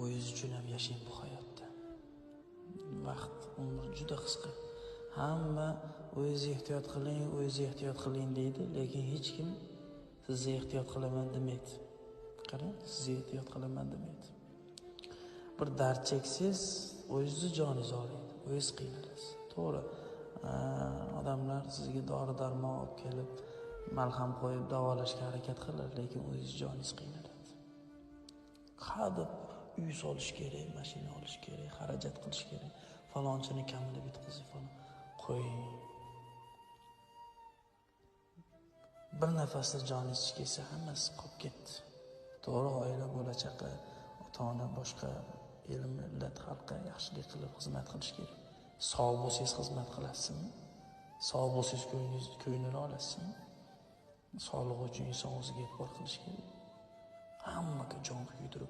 o'zingiz uchun ham yashang bu hayotda. Vaqt, umr juda qisqa. Hamma o'zingiz ehtiyot qiling deydi, lekin hech kim sizni ehtiyot qilaman demaydi. Qarang, sizni ehtiyot qilaman demaydi. Bir dard cheksiz, o'zingizni joningiz og'riydi, o'zingiz qiynalasiz. To'g'ri, odamlar sizga dori-darmon olib kelib, malham qo'yib davolashga harakat qiladi, lekin o'zingiz joningiz qiynaladi. Hadeb uy solish kerak, mashina olish kerak, xarajat qilish kerak, falonchini kamini bitkazib falan. Qo'ying. Bir nafasda joningiz kelsa, hammasi qolib ketdi. To'g'ri, oila, bola-chaqa, ota-ona, boshqa el, millat, xalqqa yaxshilik qilib xizmat qilish kerak. Sog' bo'lsangiz xizmat qilasizmi? Sog' bo'lsangiz ko'ngilni olasizmi? Sog'lig'i uchun inson o'ziga e'tibor qilish kerak. Hammaga jon kuydirib